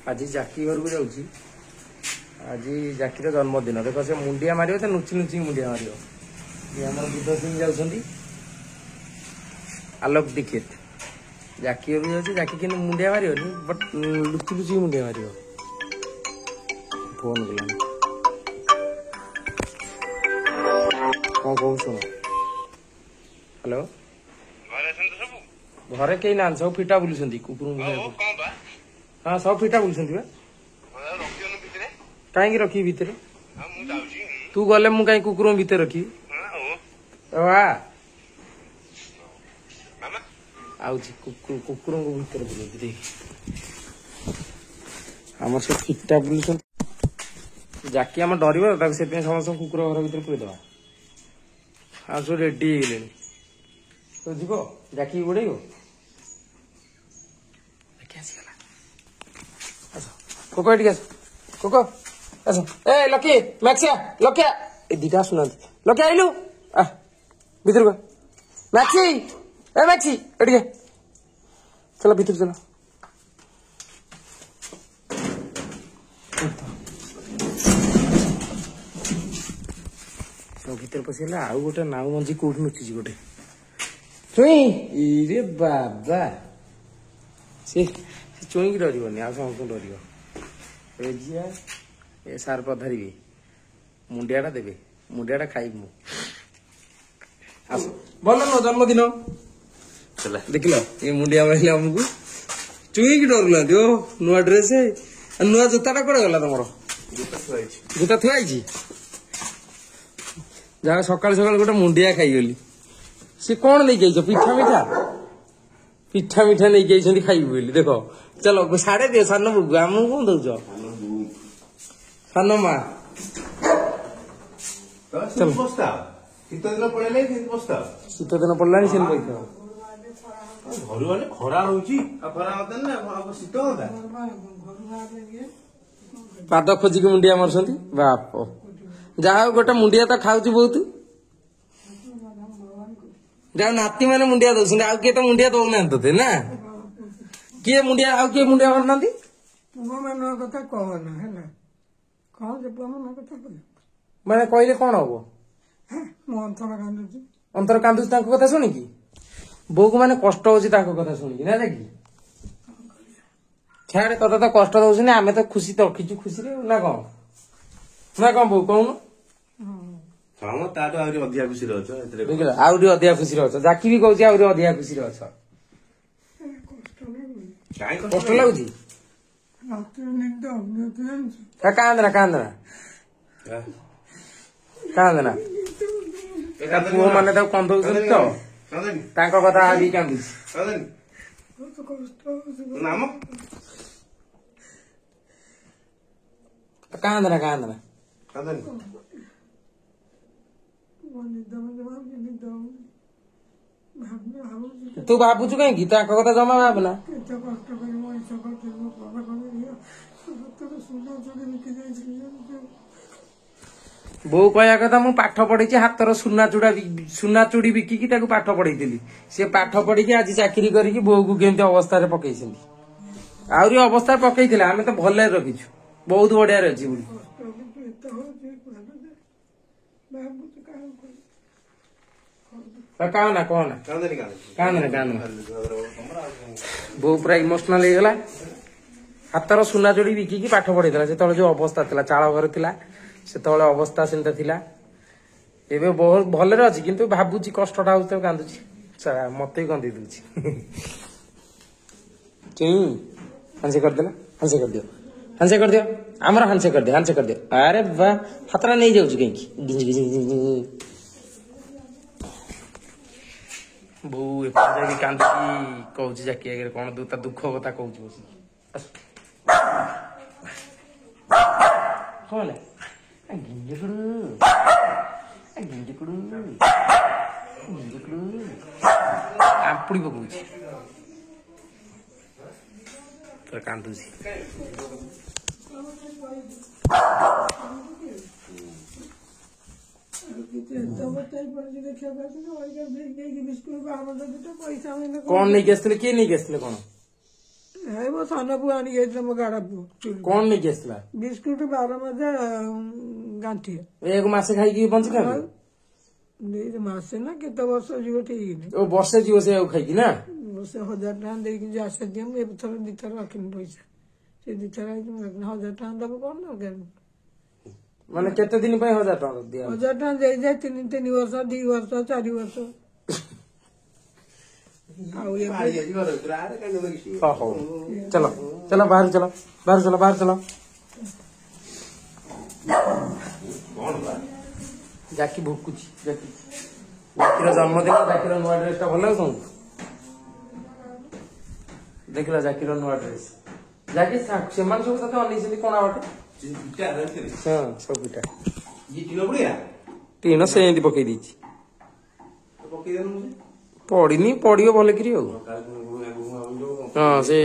आज जाकी घर को जाऊँ आज जाकीर जन्मदिन देख से मुंडिया मार तो नुची नुची मुंडिया मार आम बुद्ध सिंह जाऊँ आलोक दीक्षित जाकी घर जाऊँ जाकी कि मुंडिया मार बट लुचि लुचि मुंडिया मार फोन कला कौन कह शुण हेलो घरे कई ना सब फिटा बुलूं कुकुर हाँ सब फिटा बुलूं कहीं रखी भितर तू गले मु कहीं कुकुर भितर रखी कुकुर भितर बुले देख आम सब फिटा बुलूं जाकी आम डर से समस्त कुकुर घर भर पूरेदवा आ सब रेडी तो जीव जाकी गोड़े कोको एटी आस कोको आस ए लकी मैक्सिया लकिया ए दीटा सुना लकिया आइलु आ भीतर को मैक्सी ए मैक्सी एटी चलो भीतर चलो सब भीतर पशिला आउ गोटे नाउ मंजी कोठ नुची गोटे चुई रे बाबा से चुई की डरबनी आ समस्त डर ए सार पधार मुंडिया देवे मुंडिया खाई भल नो जन्मदिन देख लो ये मुंडिया मारे आमको चुई की डर लगे नुआ ड्रेस नुआ जूता कड़े गला तुम जूता थुआई जहाँ सकाल सकाल गोटे मुंडिया खाईगली सी कौन नहीं गई पिठा मिठा पिठा मिठा नहीं गई खाइबू बोली देख चलो साढ़े दियो सान बुगु आमको कौन दौच सान माँ शीत दिन पड़ा सी पैसा घर खरा रोची पाद खोजिक मुंडिया मार बाप जहा गोटे मुंडिया तो खाऊ बहुत जहाँ नाती मैंने मुंडिया दौरान आउ किए तो मुंडिया दौना थे ना किए मुंडिया आउ किए मुंडिया करना कथा कहना है मैंने कहले कौन हम अंतर कांदुच कथा शुणिकी बो को मैंने कष्ट हो कथा शुणिकी ना देखी छाड़े तथा तो कष्ट दौर आम तो खुशी तो रखीचु खुशी ना कौन बो कहून अधिका खुशी अधिका खुशी अच्छ जाकी भी कहूँ अधिका खुशी अच्छ कष्ट लगुच कांदना कांदना कांदना पुओ मैंने कंदौच तो कथा भी कांदुच कांदना कांदना तू भावुचु कहीं कथा जमा भावना बो कह कथा मु पाठ पढ़ी हाथर सुना चूड़ी बिकिकी पाठ पढ़ी सी पाठ पढ़ी आज चाकरी करके बो को केमती अवस्था पकई आहरी अवस्था पकई आम तो भल रखीचु बहुत बढ़िया अच्छी बुढ़ी कहना कहना कांदना कांदना बो पूरा इमोशनाल हो गला हाथर सुना चूड़ी बिकिकी पाठ पढ़ी से जो अवस्था था चाल घर था से अवस्था सेमता थिला एबे बहुत भल अच्छी किंतु भावुची कष्टा हो कांदुची मत ही कंदी दूची हांसे करदेला हांसे कर दियो हांसे कर दियो आमर हांसे कर दियो हांसे कर दियो अरे वाह हाथरा नहीं जाऊँ कहीं बो एपटे कांदी कहूँ जाकी आगे कौन ता दुख कथा कहूँ कौन आंपुड़ी पकाऊ तो कांदुची कौन नहीं किए नहीं किए कौन ଏ ମୋ ସାନ ପୁଅ ଆଣିକି ଯାଇଥିଲା ମୋ ଗାଡା ପୁଅ ଚୁଲି କଣ ନେଇକି ଆସିଥିଲା ବିସ୍କୁଟ 12 ମଜା ଗାଣ୍ଠିଏ ଏକ ମାସେ ଖାଇକି ବଞ୍ଚିଥାନ୍ତି ମାସେ ନା କେତେ ବର୍ଷ ଯିବ ଠିକ ନାହିଁ ଓ ବର୍ଷେ ଯିବ ସେ ଆଉ ଖାଇକି ନା ସେ 1000 ଟଙ୍କା ଦେଇକି ଯେ ଆସେ ଦିଅ ମୁଁ ଏଥର 2 ଥର ରଖିନି ପଇସା ସେ 2 ଥର 1000 ଟଙ୍କା ଦବ କଣ ଦରକାର ମାନେ କେତେ ଦିନ ପାଇଁ 1000 ଟଙ୍କା ଦିଆ 1000 ଟଙ୍କା ଦେଇଯାଏ 3 ବର୍ଷ 2 ବର୍ଷ 4 ବର୍ଷ ଆଉ ଏବେ ହଉ ଚलो ଚलो ବାହାରୁ ଚलो ବାହାରୁ ଚलो ବାହାରୁ ଚलो ଜାକି ଭୁକୁଛି ଜାକିର ଜନ୍ମଦିନ ଜାକିର ନୂଆ ଡ୍ରେସ ଟା ଭଲ ଲାଗୁଛି ଦେଖିଲା ଜାକିର ନୂଆ ଡ୍ରେସ ଜାକି ସେମାନେ ସବୁ ତତେ ଅନେଇଛନ୍ତି କଣ ବାଟେ ହଁ ସବୁ ପିଠା ଟିଣ ସେ ଏମିତି ପକେଇ ଦେଇଛି ପଡିନି ପଡିବ ଭଲକିରି ଆଉ ହଁ ସେ